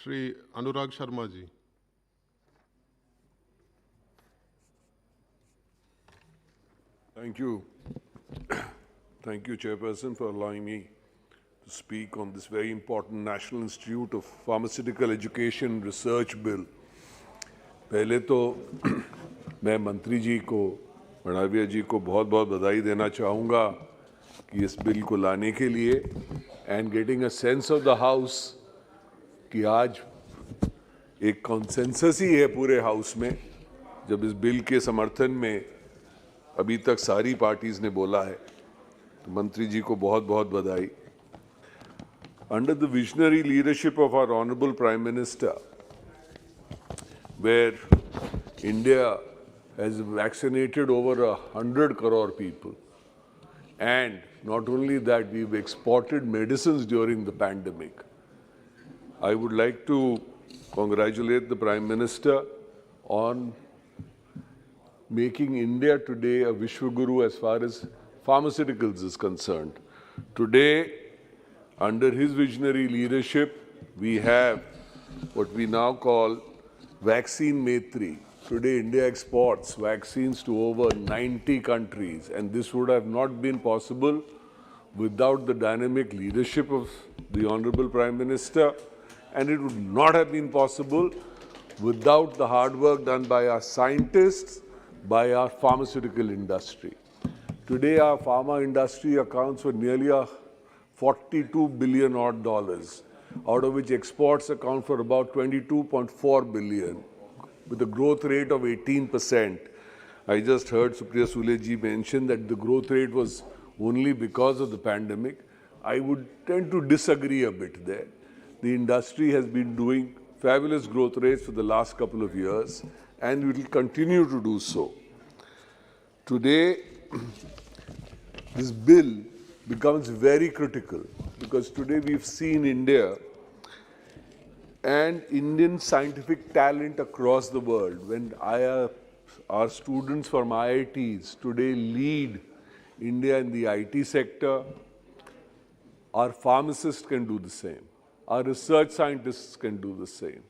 Shri Anurag Sharma ji. Thank you. Thank you, Chairperson, for allowing me to speak on this very important National Institute of Pharmaceutical Education Research Bill. पहले तो मैं मंत्री जी को, मडाविया जी को बहुत बहुत बधाई देना चाहूँगा कि इस बिल को लाने के लिए and getting a sense of the house कि आज एक कॉन्सेंसस ही है पूरे हाउस में जब इस बिल के समर्थन में अभी तक सारी पार्टीज ने बोला है, तो मंत्री जी को बहुत बहुत बधाई। Under the visionary leadership of our Honorable Prime Minister, where India has vaccinated over 100 crore people, and not only that, we've exported medicines during the pandemic. I would like to congratulate the Prime Minister on making India today a Vishwaguru as far as pharmaceuticals is concerned. Today, under his visionary leadership, we have what we now call Vaccine Maitri. Today, India exports vaccines to over 90 countries, and this would have not been possible without the dynamic leadership of the Honorable Prime Minister, and it would not have been possible without the hard work done by our scientists, by our pharmaceutical industry. Today, our pharma industry accounts for nearly $42 billion odd, out of which exports account for about $22.4 billion, with a growth rate of 18%. I just heard Supriya Sule ji mention that the growth rate was only because of the pandemic. I would tend to disagree a bit there. The industry has been doing fabulous growth rates for the last couple of years, and we will continue to do so. Today, this bill becomes very critical because today we've seen India and Indian scientific talent across the world. When our students from IITs today lead India in the IT sector, our pharmacists can do the same. Our research scientists can do the same.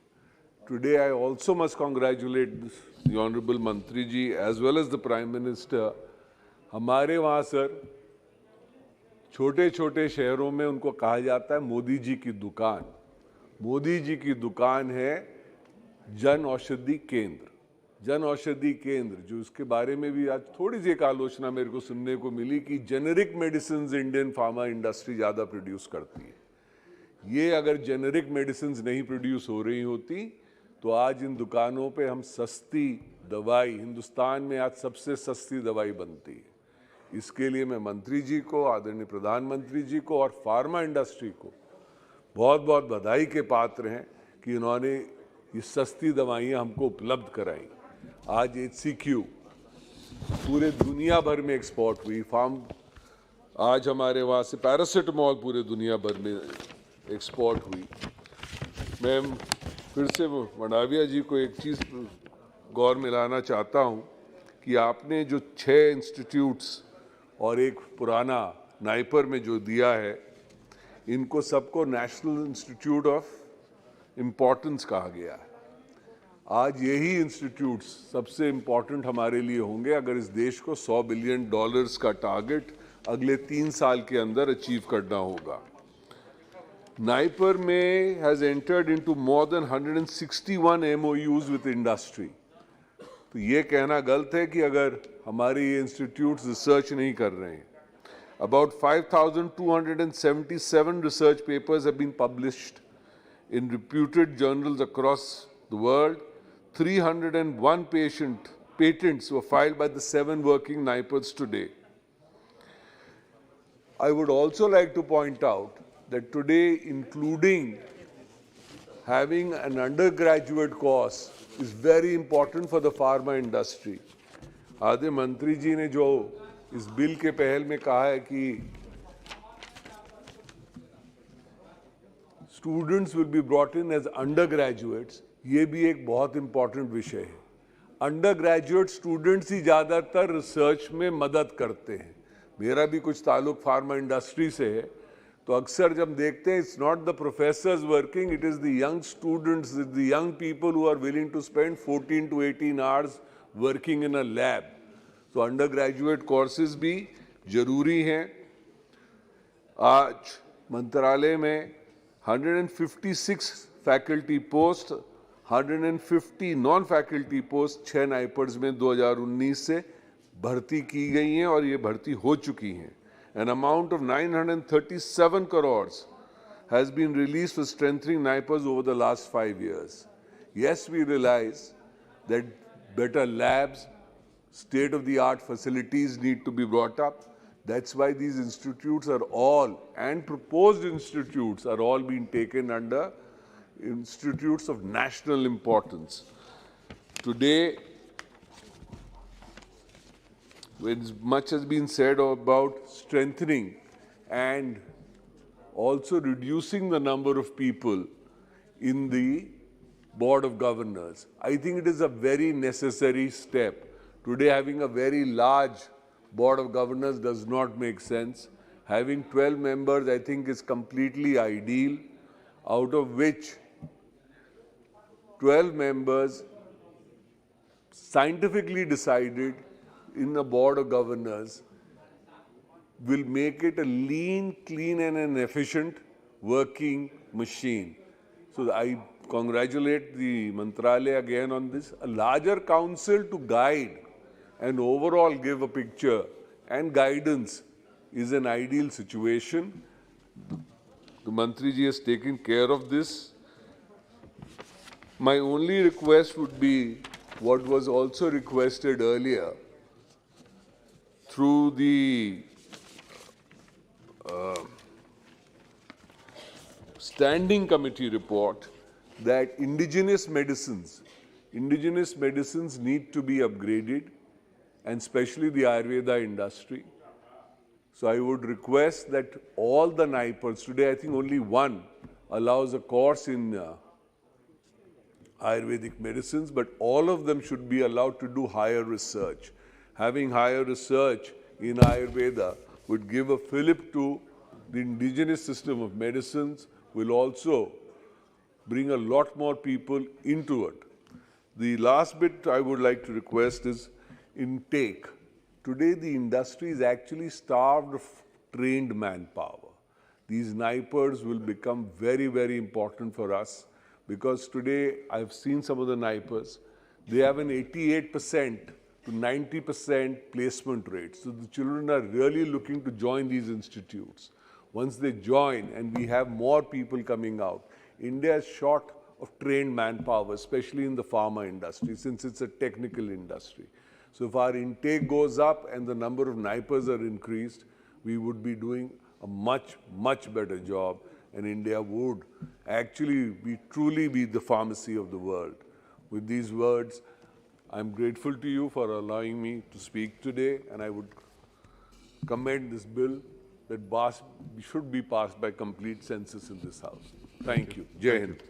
Today, I also must congratulate the Honorable Mantri ji as well as the Prime Minister. हमारे वहाँ sir छोटे छोटे शहरों में उनको कहा जाता है मोदी जी की दुकान। मोदी जी की दुकान है जन औषधि केंद्र। जन औषधि केंद्र जो उसके बारे में भी आज थोड़ी सी एक आलोचना मेरे को सुनने को मिली कि generic medicine Indian pharma industry ज़्यादा प्रोड्यूस करती है। ये अगर जेनेरिक मेडिसिन नहीं प्रोड्यूस हो रही होती तो आज इन दुकानों पे हम सस्ती दवाई, हिंदुस्तान में आज सबसे सस्ती दवाई बनती है। इसके लिए मैं मंत्री जी को, आदरणीय प्रधानमंत्री जी को और फार्मा इंडस्ट्री को बहुत बहुत बधाई के पात्र हैं कि इन्होंने ये सस्ती दवाइयाँ हमको उपलब्ध कराई। आज HCQ पूरे दुनिया भर में एक्सपोर्ट हुई। आज हमारे वहाँ से पैरासिटामॉल पूरे दुनिया भर में एक्सपोर्ट हुई। मैं फिर से मडाविया जी को एक चीज़ गौर मिलाना चाहता हूँ कि आपने जो 6 इंस्टीट्यूट्स और एक पुराना नाइपर में जो दिया है, इनको सबको नेशनल इंस्टीट्यूट ऑफ इम्पोर्टेंस कहा गया है। आज यही इंस्टीट्यूट्स सबसे इम्पोर्टेंट हमारे लिए होंगे अगर इस देश को $100 बिलियन का टारगेट अगले 3 साल के अंदर अचीव करना होगा। NIPER has entered into more than 161 MOUs with industry. तो ये कहना गलत है कि अगर हमारे ये इंस्टीट्यूट्स रिसर्च नहीं कर रहे हैं। About 5,277 research papers have been published in reputed journals across the world. 301 patents were filed by the 7 working NIPERs today. I would also like to point out that today, including having an undergraduate course is very important for the pharma industry. आदरणीय मंत्री जी ने जो इस bill के पहल में कहा है कि students will be brought in as undergraduates, ये भी एक बहुत important विषय है। Undergraduate students ही ज़्यादातर रिसर्च में मदद करते हैं। मेरा भी कुछ ताल्लुक फार्मा इंडस्ट्री से है, तो अक्सर जब देखते हैं it's not the professors working, it is the young students, the young people who are willing to spend 14 to 18 hours working in a lab. So undergraduate courses भी जरूरी हैं. आज मंत्रालय में 156 faculty post, 150 non faculty post 6 NIPERs में 2019 से भर्ती की गई हैं और ये भर्ती हो चुकी हैं. An amount of 937 crores has been released for strengthening NIPERS over the last 5 years. Yes, we realize that better labs, state-of-the-art facilities need to be brought up. That's why these institutes are all, and proposed institutes are all being taken under institutes of national importance. Today, when much has been said about strengthening and also reducing the number of people in the Board of Governors, I think it is a very necessary step. Today, having a very large Board of Governors does not make sense. Having 12 members, I think, is completely ideal, out of which 12 members scientifically decided in a Board of Governors will make it a lean, clean and an efficient working machine. So I congratulate the Mantralaya again on this. A larger council to guide and overall give a picture and guidance is an ideal situation. The Mantri ji has taken care of this. My only request would be what was also requested earlier through the standing committee report that indigenous medicines need to be upgraded, and especially the Ayurveda industry. So I would request that all the NIPERs, today I think only one allows a course in Ayurvedic medicines, but all of them should be allowed to do higher research. Having higher research in Ayurveda would give a fillip to the indigenous system of medicines, will also bring a lot more people into it. The last bit I would like to request is intake. Today the industry is actually starved of trained manpower. These NIPERs will become very, very important for us, because today I've seen some of the NIPERs, they have an 88% to 90% placement rate. So the children are really looking to join these institutes. Once they join and we have more people coming out, India is short of trained manpower, especially in the pharma industry, since it's a technical industry. So if our intake goes up and the number of NIPERs are increased, we would be doing a much, much better job, and India would actually truly be the pharmacy of the world. With these words, I'm grateful to you for allowing me to speak today, and I would commend this bill that should be passed by complete census in this House. Thank you. Jai Hind.